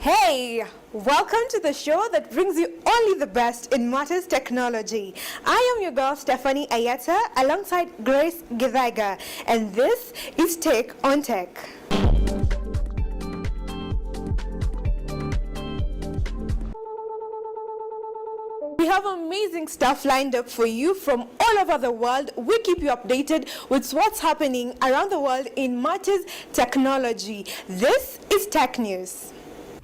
Hey, welcome to the show that brings you only the best in matters technology. I am your girl Stephanie Ayieta alongside Grace Githaiga, and this is Take on Tech. We have amazing stuff lined up for you from all over the world. We keep you updated with what's happening around the world in matters technology. This is Tech News.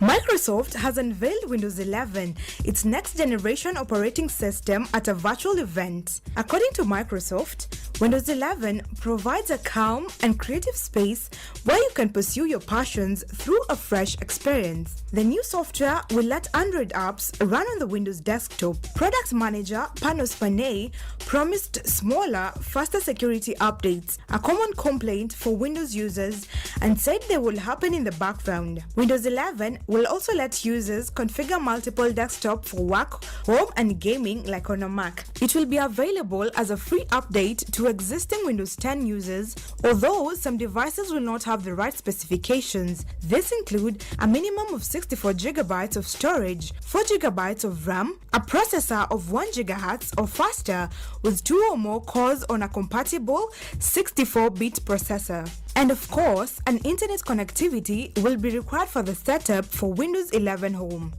Microsoft has unveiled Windows 11, its next-generation operating system, at a virtual event. According to Microsoft, Windows 11 provides a calm and creative space where you can pursue your passions through a fresh experience. The new software will let Android apps run on the Windows desktop. Product manager Panos Panay promised smaller, faster security updates, a common complaint for Windows users, and said they will happen in the background. Windows 11 will also let users configure multiple desktops for work, home, and gaming like on a Mac. It will be available as a free update to existing Windows 10 users, although some devices will not have the right specifications. This include a minimum of 64 GB of storage, 4 GB of RAM, a processor of 1 GHz or faster with 2 or more cores on a compatible 64-bit processor. And of course, an internet connectivity will be required for the setup for Windows 11 Home.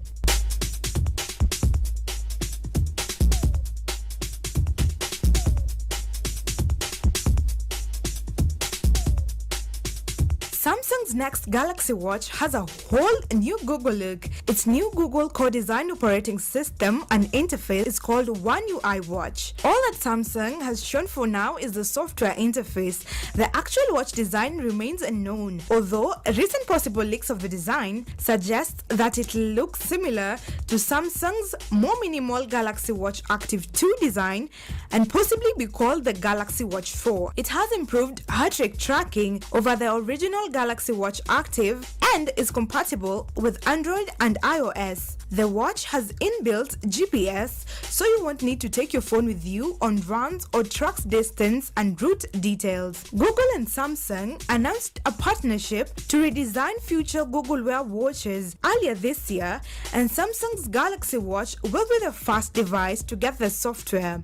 Samsung's next Galaxy Watch has a whole new Google look. Its new Google co-designed operating system and interface is called One UI Watch. All that Samsung has shown for now is the software interface. The actual watch design remains unknown, although recent possible leaks of the design suggest that it looks similar to Samsung's more minimal Galaxy Watch Active 2 design and possibly be called the Galaxy Watch 4. It has improved heart rate tracking over the original Galaxy Watch Active and is compatible with Android and iOS. The watch has inbuilt GPS, so you won't need to take your phone with you on runs or tracks distance and route details. Google and Samsung announced a partnership to redesign future Google Wear watches earlier this year, and Samsung's Galaxy Watch will be the first device to get the software.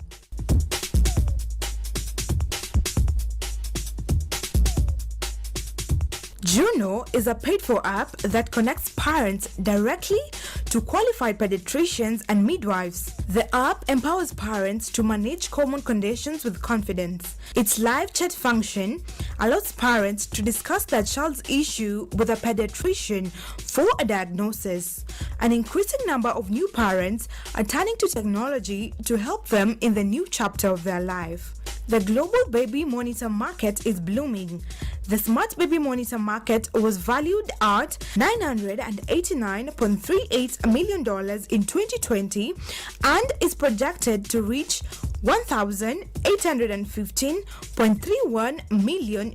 Juno is a paid-for app that connects parents directly to qualified pediatricians and midwives. The app empowers parents to manage common conditions with confidence. Its live chat function allows parents to discuss their child's issue with a pediatrician for a diagnosis. An increasing number of new parents are turning to technology to help them in the new chapter of their life. The global baby monitor market is blooming. The smart baby monitor market was valued at $989.38 million in 2020 and is projected to reach $1,815.31 million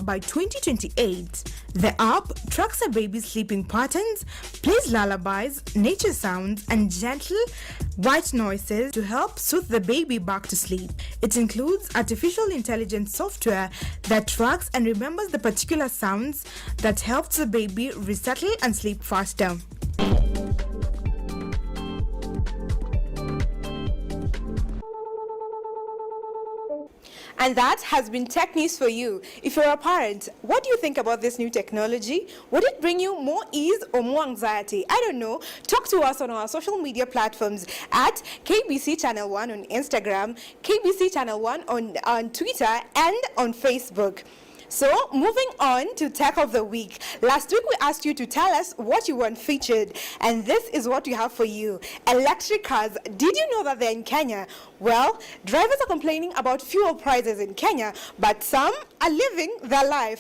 by 2028. The app tracks a baby's sleeping patterns, plays lullabies, nature sounds, and gentle white noises to help soothe the baby back to sleep. It includes artificial intelligence software that tracks and remembers the particular sounds that helps the baby resettle and sleep faster. And that has been Tech News for you. If you're a parent, what do you think about this new technology? Would it bring you more ease or more anxiety? I don't know. Talk to us on our social media platforms at KBC Channel 1 on Instagram, KBC Channel 1 on Twitter, and on Facebook. So, moving on to Tech of the Week. Last week we asked you to tell us what you want featured, and this is what we have for you. Electric cars. Did you know that they're in Kenya? Well, drivers are complaining about fuel prices in Kenya, but some are living their life.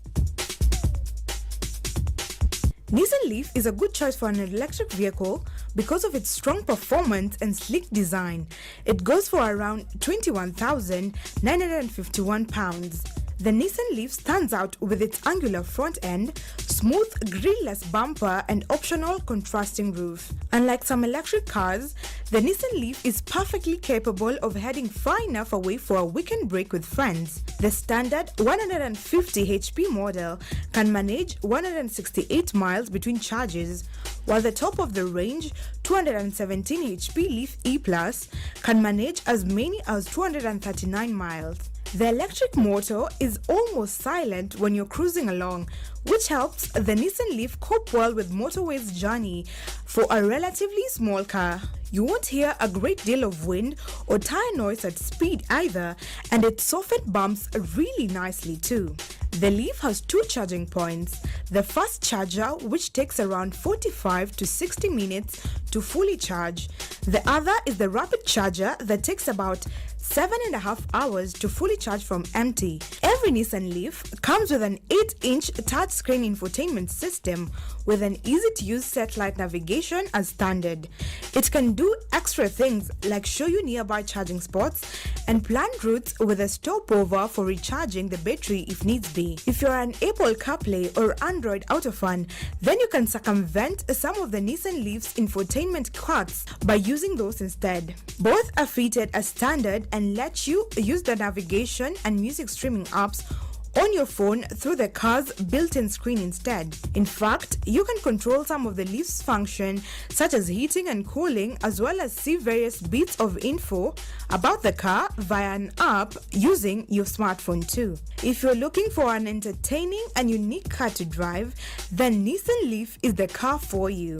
Nissan Leaf is a good choice for an electric vehicle because of its strong performance and sleek design. It goes for around £21,951. The Nissan Leaf stands out with its angular front end, smooth grille-less bumper, and optional contrasting roof. Unlike some electric cars, the Nissan Leaf is perfectly capable of heading far enough away for a weekend break with friends. The standard 150 HP model can manage 168 miles between charges, while the top of the range 217 HP Leaf E Plus can manage as many as 239 miles. The electric motor is almost silent when you're cruising along, which helps the Nissan Leaf cope well with motorway's journey for a relatively small car. You won't hear a great deal of wind or tire noise at speed either, and it softens bumps really nicely too. The Leaf has 2 charging points. The fast charger, which takes around 45 to 60 minutes to fully charge. The other is the rapid charger that takes about 7.5 hours to fully charge from empty. Every Nissan Leaf comes with an 8-inch touchscreen infotainment system with an easy-to-use satellite navigation as standard. It can do extra things like show you nearby charging spots and plan routes with a stopover for recharging the battery if needs be. If you're an Apple CarPlay or Android Auto fan, then you can circumvent some of the Nissan Leaf's infotainment quirks by using those instead. Both are fitted as standard and let you use the navigation and music streaming apps on your phone through the car's built-in screen instead. In fact, you can control some of the Leaf's function such as heating and cooling, as well as see various bits of info about the car via an app using your smartphone too. If you're looking for an entertaining and unique car to drive, then Nissan Leaf is the car for you.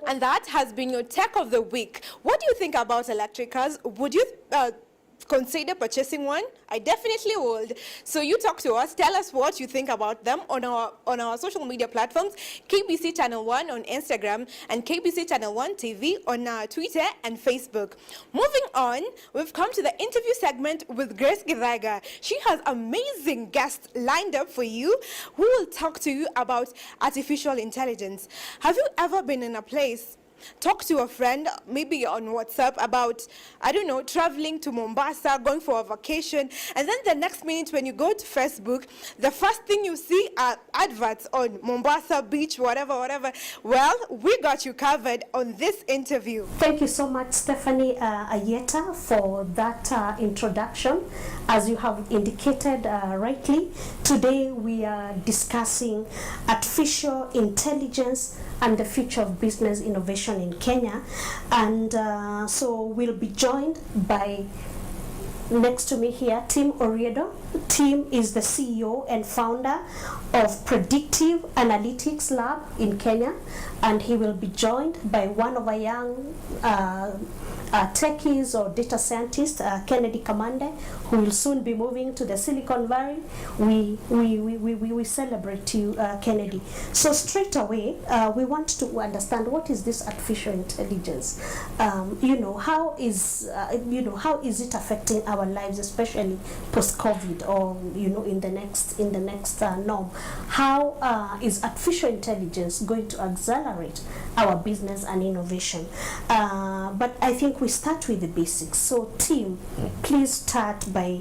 And that has been your tech of the week. What do you think about electric cars? Would you consider purchasing one? I definitely would. So you talk to us, tell us what you think about them on our social media platforms, KBC Channel 1 on Instagram and KBC Channel 1 TV on Twitter and Facebook. Moving on, we've come to the interview segment with Grace Githaiga. She has amazing guests lined up for you who will talk to you about artificial intelligence. Have you ever been in a place, talk to a friend, maybe on WhatsApp, about, I don't know, traveling to Mombasa, going for a vacation, and then the next minute when you go to Facebook, the first thing you see are adverts on Mombasa Beach, whatever. Well, we got you covered on this interview. Thank you so much, Stephanie Ayieta, for that introduction. As you have indicated rightly, today we are discussing artificial intelligence and the future of business innovation in Kenya, and so we'll be joined by, next to me here, Tim Oriedo. Tim is the CEO and founder of Predictive Analytics Lab in Kenya, and he will be joined by one of our young techies or data scientists, Kennedy Kamande, who will soon be moving to the Silicon Valley. We celebrate you, Kennedy. So straight away, we want to understand, what is this artificial intelligence? How is it affecting our lives, especially post-COVID, or in the next norm? How is artificial intelligence going to accelerate our business and innovation? But I think we start with the basics. So Tim, please start by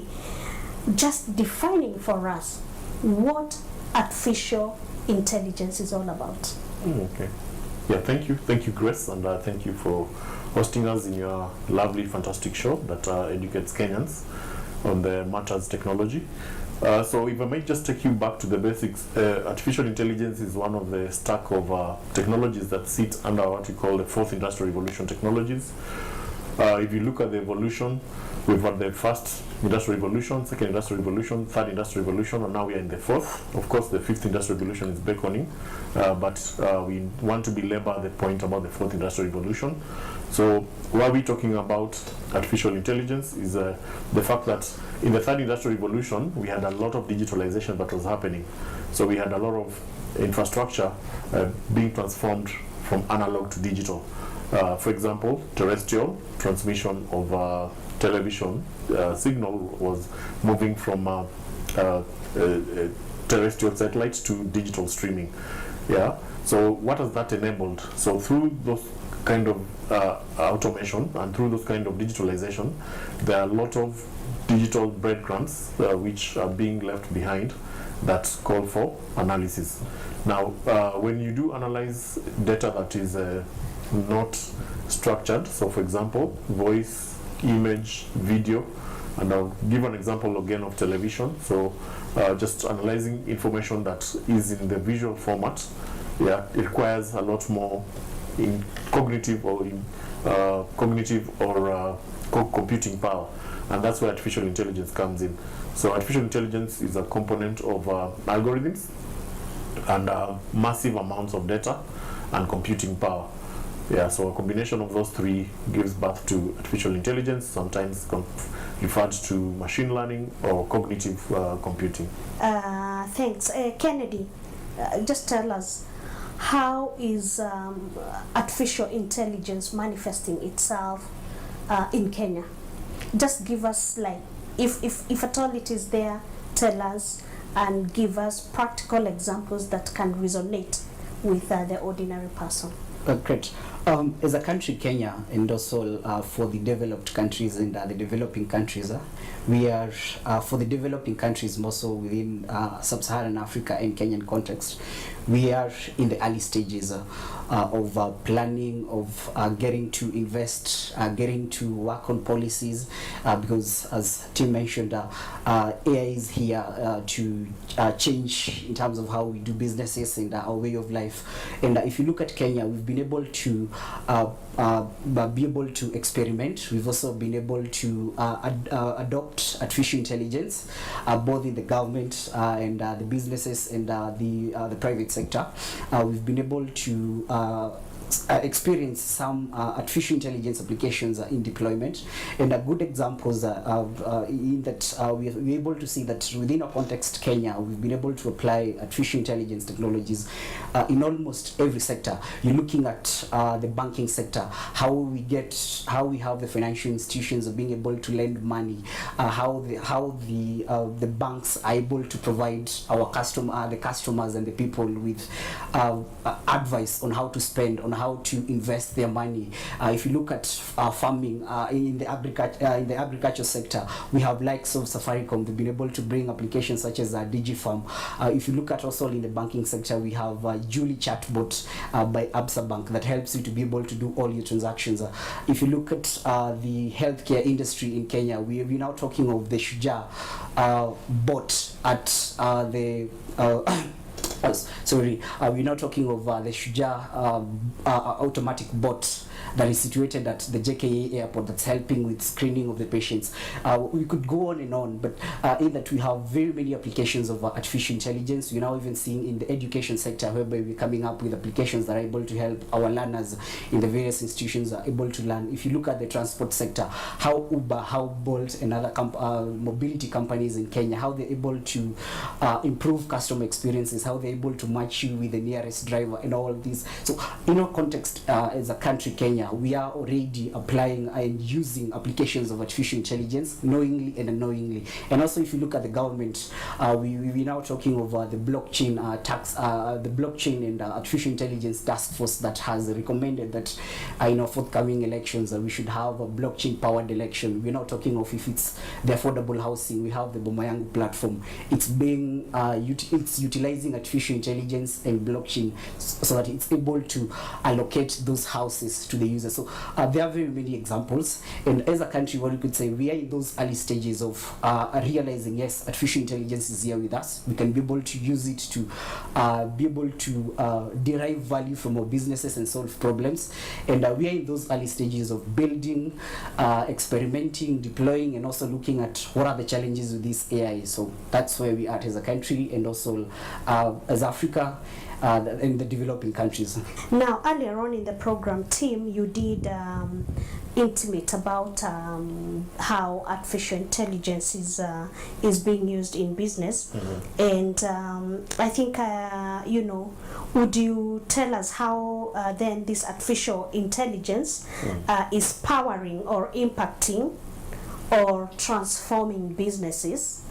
just defining for us what artificial intelligence is all about. Okay. Yeah, thank you, Grace, and thank you for hosting us in your lovely, fantastic show that educates Kenyans on the matters technology. So if I might just take you back to the basics, artificial intelligence is one of the stack of technologies that sit under what we call the fourth industrial revolution technologies. If you look at the evolution, we've had the first industrial revolution, second industrial revolution, third industrial revolution, and now we are in the fourth. Of course, the fifth industrial revolution is beckoning, but we want to belabor the point about the fourth industrial revolution. So why are we talking about artificial intelligence is the fact that in the third industrial revolution, we had a lot of digitalization that was happening. So we had a lot of infrastructure being transformed from analog to digital. For example, terrestrial transmission of television signal was moving from terrestrial satellites to digital streaming. Yeah. So what has that enabled? So through those kind of automation and through those kind of digitalization, there are a lot of digital breadcrumbs which are being left behind that call for analysis. Now, when you do analyze data that is not structured, so for example, voice, image, video, And I'll give an example again of television. So just analyzing information that is in the visual format, yeah, it requires a lot more in cognitive or computing power, and that's where artificial intelligence comes in. So artificial intelligence is a component of algorithms and massive amounts of data and computing power. Yeah, so a combination of those three gives birth to artificial intelligence, sometimes referred to machine learning or cognitive computing. Thanks. Kennedy, just tell us, how is artificial intelligence manifesting itself in Kenya? Just give us, like, if at all it is there, tell us and give us practical examples that can resonate with the ordinary person. Great. As a country, Kenya, and also for the developed countries and the developing countries, we are, for the developing countries, more so within sub-Saharan Africa and Kenyan context, we are in the early stages of planning, of getting to invest, getting to work on policies, because as Tim mentioned, AI is here to change in terms of how we do businesses and our way of life. And if you look at Kenya, we've been able to experiment. We've also been able to adopt artificial intelligence, both in the government and the businesses and the private sector. We've been able to experience some artificial intelligence applications in deployment, and good examples in that we're able to see that within our context Kenya, we've been able to apply artificial intelligence technologies in almost every sector. You're looking at the banking sector, how we have the financial institutions being able to lend money, how the banks are able to provide the customers and the people with advice on how to spend, on how to invest their money. If you look at farming in the agriculture sector, we have likes of Safaricom. They've been able to bring applications such as DigiFarm. If you look at also in the banking sector, we have Julie chatbot by Absa Bank that helps you to be able to do all your transactions. If you look at the healthcare industry in Kenya, we're now talking of the Shujaa bot at the we're now talking of the Shujaa automatic bot that is situated at the JKA airport that's helping with screening of the patients. We could go on and on, but in that we have very many applications of artificial intelligence. We're now even seeing in the education sector, whereby we're coming up with applications that are able to help our learners in the various institutions are able to learn. If you look at the transport sector, how Uber, how Bolt and other mobility companies in Kenya, how they're able to improve customer experiences, how they're able to match you with the nearest driver and all of these. So in our context as a country, Kenya, we are already applying and using applications of artificial intelligence knowingly and unknowingly. And also if you look at the government, we're now talking of the blockchain the blockchain and artificial intelligence task force that has recommended that in forthcoming elections we should have a blockchain powered election. We're now talking of, if it's the affordable housing, we have the Bomayangu platform. It's being it's utilizing artificial intelligence and blockchain so that it's able to allocate those houses to the users. So there are very many examples, and as a country, what we could say, we are in those early stages of realizing, yes, artificial intelligence is here with us. We can be able to use it to be able to derive value from our businesses and solve problems, and we are in those early stages of building, experimenting, deploying, and also looking at what are the challenges with this AI. So that's where we are as a country, and also as Africa, in the developing countries. Now, earlier on in the program, Tim, you did intimate about how artificial intelligence is being used in business, and I think would you tell us how then this artificial intelligence is powering or impacting or transforming businesses?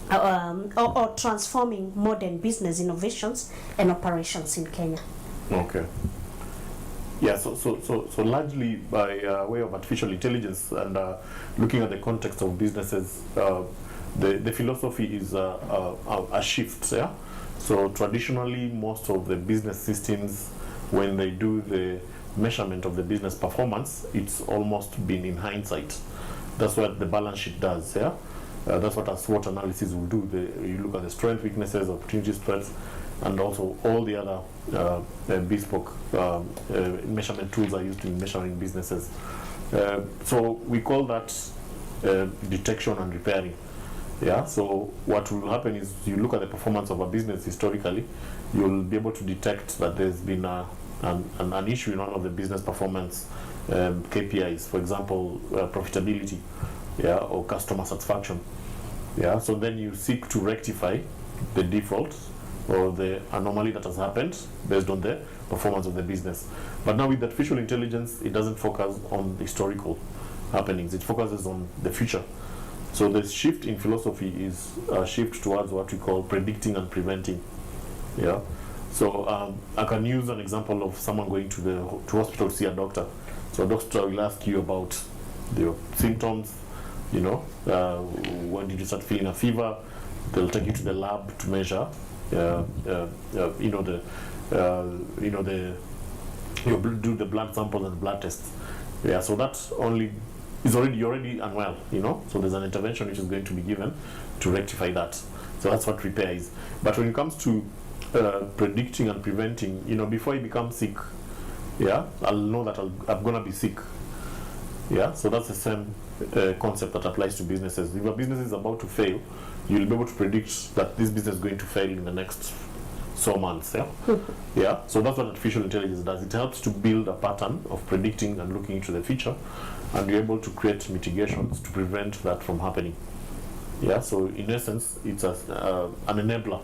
Or transforming modern business innovations and operations in Kenya. Okay. Yeah, so largely by way of artificial intelligence and looking at the context of businesses, the philosophy is a shift. Yeah. So traditionally, most of the business systems, when they do the measurement of the business performance, it's almost been in hindsight. That's what the balance sheet does. Yeah, that's what a SWOT analysis will do. You look at the strengths, weaknesses, opportunities, threats, and also all the other bespoke measurement tools are used in measuring businesses. So we call that detection and repairing. Yeah. So what will happen is you look at the performance of a business historically, you'll be able to detect that there's been an issue in one of the business performance KPIs, for example, profitability, yeah, or customer satisfaction. Yeah. So then you seek to rectify the default or the anomaly that has happened based on the performance of the business. But now with artificial intelligence, it doesn't focus on the historical happenings, it focuses on the future. So the shift in philosophy is a shift towards what we call predicting and preventing. Yeah. So I can use an example of someone going to hospital to see a doctor. So a doctor will ask you about your symptoms, you know, when did you start feeling a fever? They'll take you to the lab to measure, you do the blood samples and blood tests. Yeah, so that's you're already unwell, you know, so there's an intervention which is going to be given to rectify that. So that's what repair is. But when it comes to predicting and preventing, you know, before I become sick, yeah, I'll know that I'm gonna be sick. Yeah, so that's the same concept that applies to businesses. If a business is about to fail, you'll be able to predict that this business is going to fail in the next so months. Yeah. Yeah. So that's what artificial intelligence does. It helps to build a pattern of predicting and looking into the future, and you're able to create mitigations to prevent that from happening. Yeah. So in essence, it's an enabler.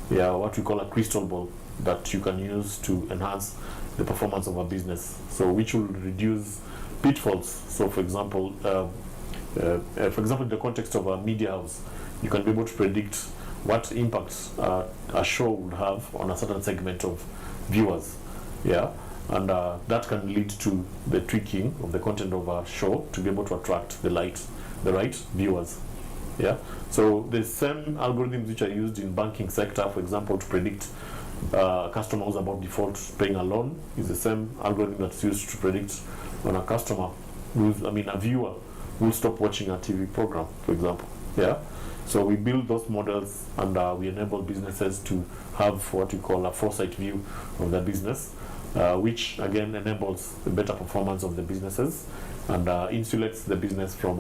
Yeah, what we call a crystal ball that you can use to enhance the performance of a business. So which will reduce pitfalls. So for example, in the context of a media house, you can be able to predict what impact a show would have on a certain segment of viewers. Yeah, and that can lead to the tweaking of the content of a show to be able to attract the right viewers. Yeah, so the same algorithms which are used in banking sector, for example, to predict customers about default paying a loan, is the same algorithm that's used to predict when a customer, a viewer, will stop watching a TV program, for example. Yeah. So we build those models, and we enable businesses to have what we call a foresight view of their business, which again enables the better performance of the businesses and insulates the business from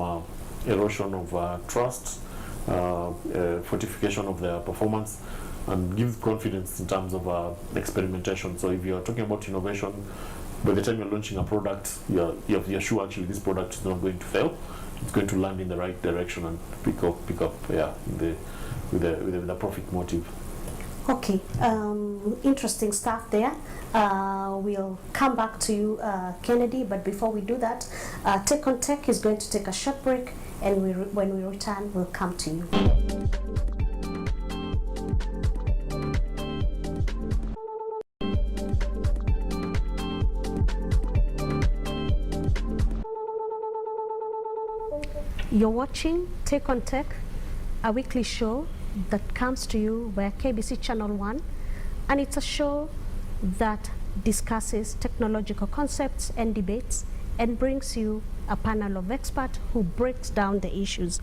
erosion of trust, fortification of their performance, and gives confidence in terms of experimentation. So if you're talking about innovation, by the time you're launching a product, you're sure actually this product is not going to fail. It's going to land in the right direction and pick up, yeah, with the profit motive. Okay, interesting stuff there. We'll come back to you, Kennedy, but before we do that, Tech on Tech is going to take a short break, and when we return, we'll come to you. You're watching Tech on Tech, a weekly show that comes to you via KBC Channel 1, and it's a show that discusses technological concepts and debates and brings you a panel of experts who breaks down the issues.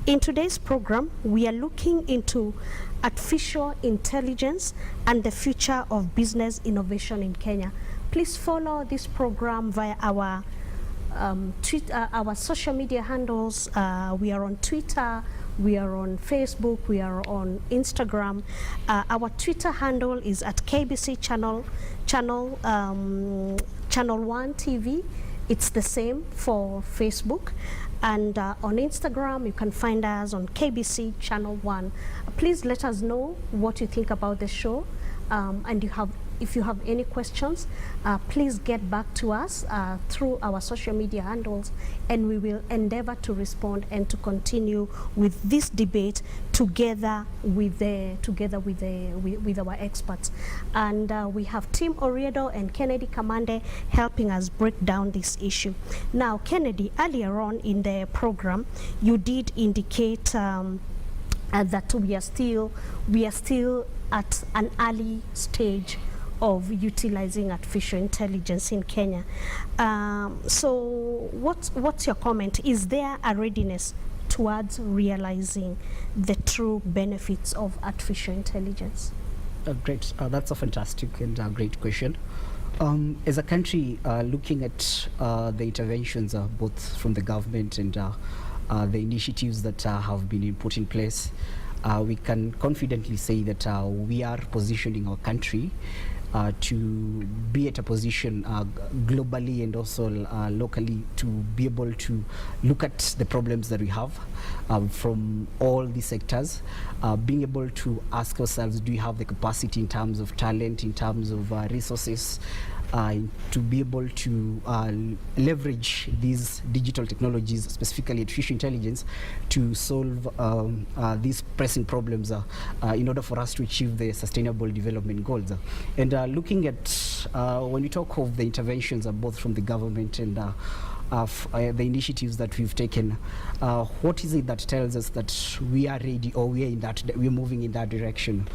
In today's program, we are looking into artificial intelligence and the future of business innovation in Kenya. Please follow this program via our social media handles. We are on Twitter, we are on Facebook, we are on Instagram. Our Twitter handle is at KBC Channel 1 TV. It's the same for Facebook. And on Instagram, you can find us on KBC Channel 1. Please let us know what you think about the show. And if you have any questions, please get back to us through our social media handles, and we will endeavor to respond and to continue with this debate together with our experts. And we have Team Oriedo and Kennedy Kamande helping us break down this issue. Now, Kennedy, earlier on in the program, you did indicate that we are still at an early stage of utilizing artificial intelligence in Kenya. So what's your comment? Is there a readiness towards realizing the true benefits of artificial intelligence? Great. That's a fantastic and great question. As a country, looking at the interventions both from the government and the initiatives that have been put in place, we can confidently say that we are positioning our country to be at a position globally and also locally to be able to look at the problems that we have from all these sectors, being able to ask ourselves, do we have the capacity in terms of talent, in terms of resources, to be able to leverage these digital technologies, specifically artificial intelligence, to solve these pressing problems in order for us to achieve the sustainable development goals. And looking at, when we talk of the interventions both from the government and the initiatives that we've taken, what is it that tells us that we are ready, or we're moving in that direction?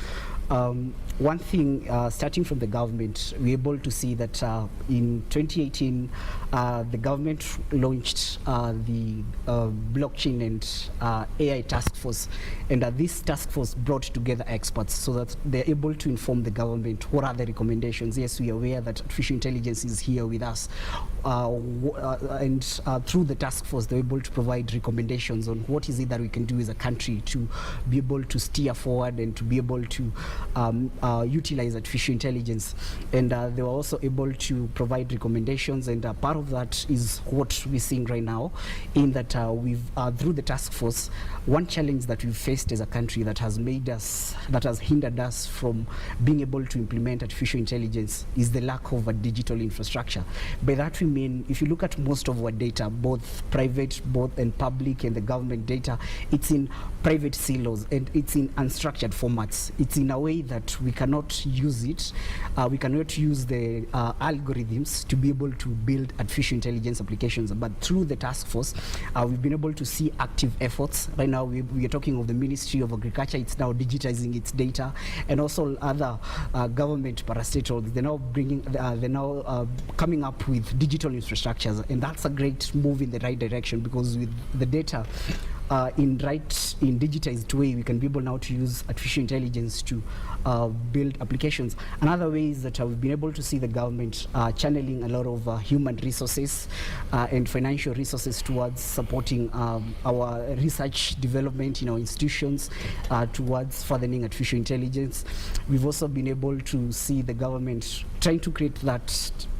One thing, starting from the government, we're able to see that in 2018, the government launched the blockchain and AI task force, and this task force brought together experts so that they're able to inform the government what are the recommendations. Yes, we are aware that artificial intelligence is here with us, and through the task force, they're able to provide recommendations on what is it that we can do as a country to be able to steer forward and to be able to utilize artificial intelligence. And they were also able to provide recommendations, and part of that is what we're seeing right now, in that we've through the task force, one challenge that we've faced as a country that has hindered us from being able to implement artificial intelligence is the lack of a digital infrastructure. By that we mean, if you look at most of our data, both private, both and public, and the government data, it's in private silos and it's in unstructured formats. It's in a way that we cannot use it. We cannot use the algorithms to be able to build artificial intelligence applications. But through the task force, we've been able to see active efforts. Right now, we are talking of the Ministry of Agriculture. It's now digitizing its data, and also other government parastatals. They're now coming up with digital infrastructures, and that's a great move in the right direction, because with the data in digitized way, we can be able now to use artificial intelligence to build applications. Another way is that we've been able to see the government channeling a lot of human resources and financial resources towards supporting our research development in our institutions, towards furthering artificial intelligence. We've also been able to see the government trying to create that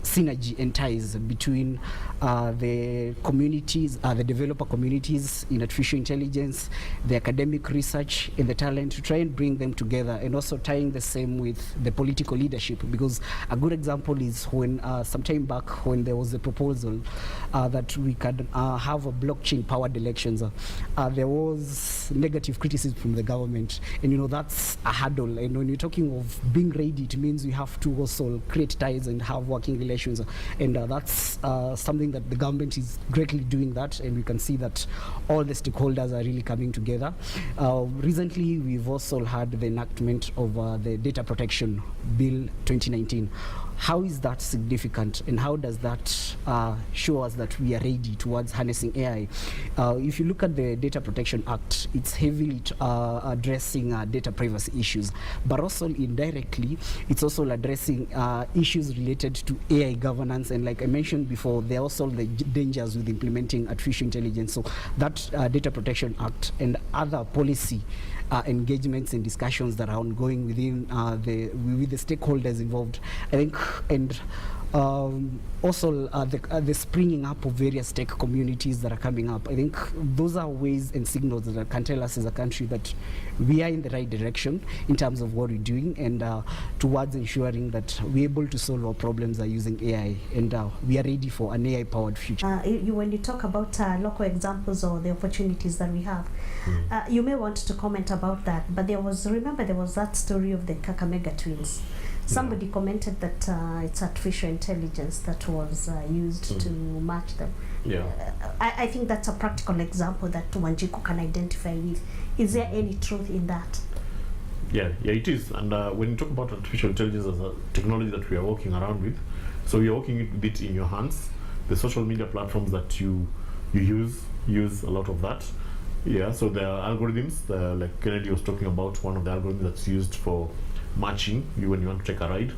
synergy and ties between the communities, the developer communities in artificial intelligence, the academic research, and the talent, to try and bring them together, and also tying the same with the political leadership. Because a good example is when some time back, when there was a proposal that we could have a blockchain-powered elections, there was negative criticism from the government, and that's a hurdle. And when you're talking of being ready, it means we have to also create ties and have working relations, and that's something that the government is greatly doing that, and we can see that all the stakeholders are really coming together. Recently, we've also had the enactment of the Data Protection Bill 2019. How is that significant, and how does that show us that we are ready towards harnessing AI? If you look at the Data Protection Act, it's heavily addressing data privacy issues, but also indirectly, it's also addressing issues related to AI governance. And like I mentioned before, there are also the dangers with implementing artificial intelligence. So that Data Protection Act and other policy engagements and discussions that are ongoing within with the stakeholders involved, I think, and also the springing up of various tech communities that are coming up. I think those are ways and signals that can tell us as a country that we are in the right direction in terms of what we're doing, and towards ensuring that we're able to solve our problems using AI, and we are ready for an AI-powered future. When you talk about local examples or the opportunities that we have, you may want to comment about that, but there was that story of the Thekakamega twins. Somebody commented that it's artificial intelligence that was used to match them. Yeah. I think that's a practical example that Wanjiku can identify with. Is there any truth in that? Yeah, it is. And when you talk about artificial intelligence as a technology that we are walking around with, so you're walking with it in your hands. The social media platforms that you use a lot of that. Yeah, so there are algorithms, like Kennedy was talking about, one of the algorithms that's used for matching you when you want to take a ride.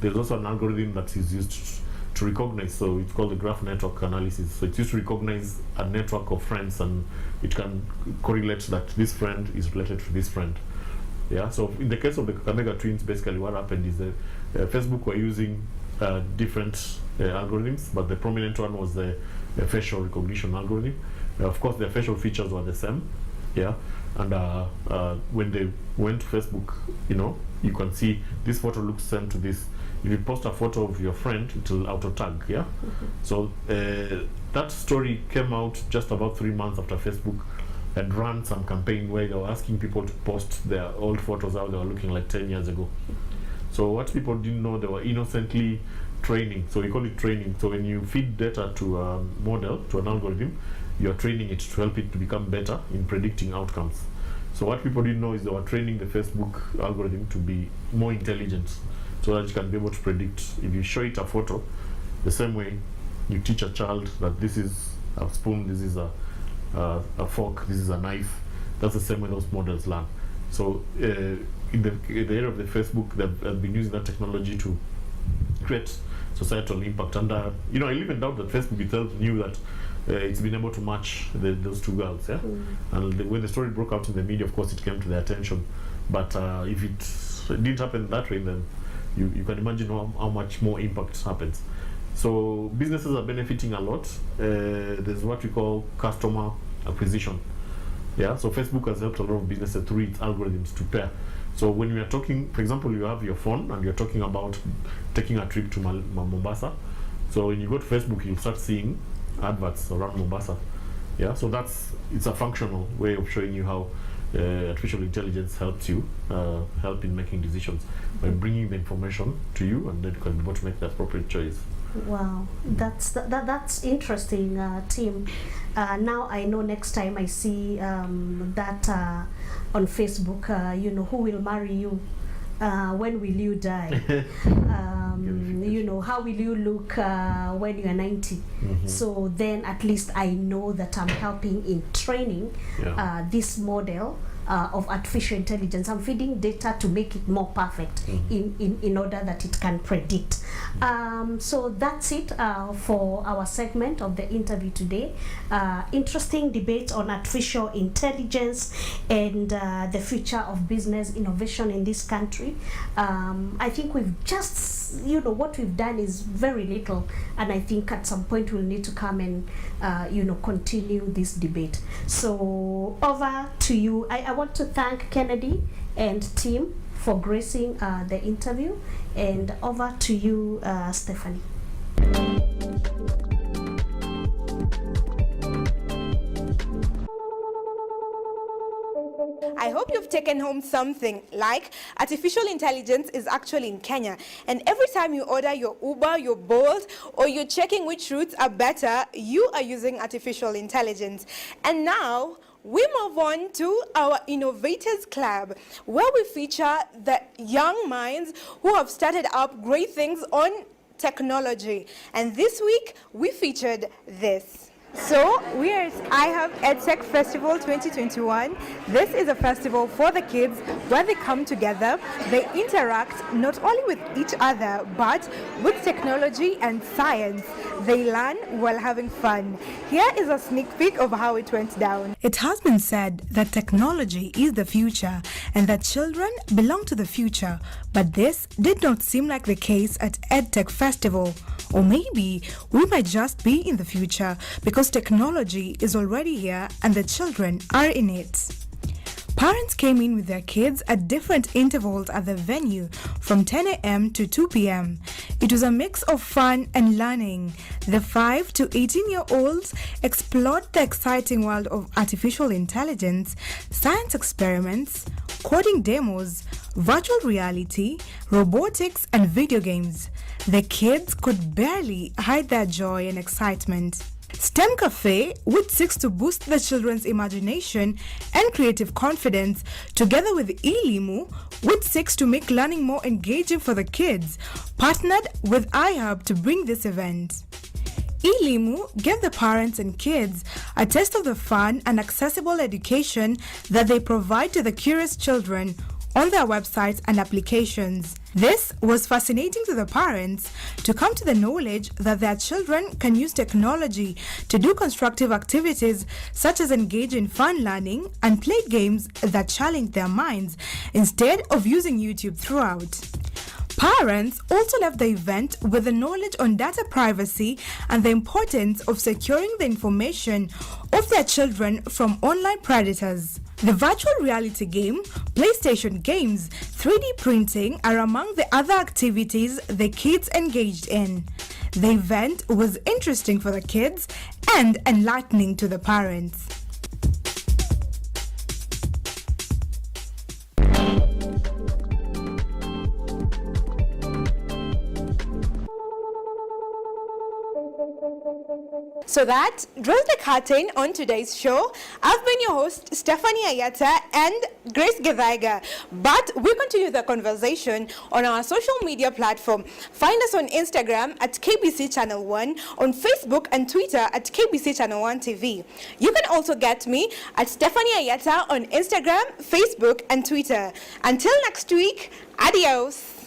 There's also an algorithm that is used to recognize, so it's called the graph network analysis. So it's used to recognize a network of friends, and it can correlate that this friend is related to this friend. Yeah, so in the case of the Thekakamega twins, basically what happened is that Facebook were using different algorithms, but the prominent one was the facial recognition algorithm. Of course, their facial features were the same. Yeah, and when they went to Facebook, you can see this photo looks same to this. If you post a photo of your friend, it will auto tag. Yeah, so that story came out just about 3 months after Facebook had run some campaign where they were asking people to post their old photos how they were looking like 10 years ago. So what people didn't know, they were innocently training. So we call it training. So when you feed data to a model, to an algorithm, you're training it to help it to become better in predicting outcomes. So what people didn't know is they were training the Facebook algorithm to be more intelligent, so that it can be able to predict. If you show it a photo, the same way you teach a child that this is a spoon, this is a fork, this is a knife, that's the same way those models learn. So in the area of the Facebook, they've been using that technology to create societal impact. And I even doubt that Facebook itself knew that it's been able to match those two girls. Yeah, and when the story broke out in the media, of course, it came to their attention. But if it didn't happen that way, then you can imagine how much more impact happens. So businesses are benefiting a lot. There's what we call customer acquisition. Yeah, so Facebook has helped a lot of businesses through its algorithms to pair. So when we are talking, for example, you have your phone and you're talking about taking a trip to Mombasa. So when you go to Facebook, you'll start seeing adverts around Mombasa. Yeah, so it's a functional way of showing you how artificial intelligence helps you help in making decisions by bringing the information to you, and then you can be able to make the appropriate choice. Wow, that's interesting, Tim. Now I know next time I see that on Facebook, who will marry you, when will you die, how will you look when you are 90. So then at least I know that I'm helping in training this model of artificial intelligence. I'm feeding data to make it more perfect in order that it can predict. So that's it for our segment of the interview today. Interesting debate on artificial intelligence and the future of business innovation in this country. I think we've just, what we've done is very little, and I think at some point we'll need to come and continue this debate. So over to you. I want to thank Kennedy and Tim for gracing the interview, and over to you, Stephanie. I hope you've taken home something, like artificial intelligence is actually in Kenya, and every time you order your Uber, your Bolt, or you're checking which routes are better, you are using artificial intelligence. And now we move on to our Innovators Club, where we feature the young minds who have started up great things on technology. And this week we featured this. So we are at EdTech Festival 2021. This is a festival for the kids where they come together, they interact not only with each other but with technology and science. They learn while having fun. Here is a sneak peek of how it went down. It has been said that technology is the future and that children belong to the future, but this did not seem like the case at EdTech Festival. Or maybe we might just be in the future because technology is already here and the children are in it. Parents came in with their kids at different intervals at the venue from 10 a.m. to 2 p.m. It was a mix of fun and learning. The 5 to 18-year-olds explored the exciting world of artificial intelligence, science experiments, coding demos, virtual reality, robotics, and video games. The kids could barely hide their joy and excitement. STEM Cafe, which seeks to boost the children's imagination and creative confidence, together with eLimu, which seeks to make learning more engaging for the kids, partnered with iHub to bring this event. eLimu gave the parents and kids a taste of the fun and accessible education that they provide to the curious children on their websites and applications. This was fascinating to the parents to come to the knowledge that their children can use technology to do constructive activities such as engage in fun learning and play games that challenge their minds instead of using YouTube throughout. Parents also left the event with the knowledge on data privacy and the importance of securing the information of their children from online predators. The virtual reality game, PlayStation games, 3D printing are among the other activities the kids engaged in. The event was interesting for the kids and enlightening to the parents. So that draws the curtain on today's show. I've been your host, Stephanie Ayieta and Grace Githaiga. But we continue the conversation on our social media platform. Find us on Instagram at KBC Channel 1, on Facebook and Twitter at KBC Channel 1 TV. You can also get me at Stephanie Ayieta on Instagram, Facebook and Twitter. Until next week, adios.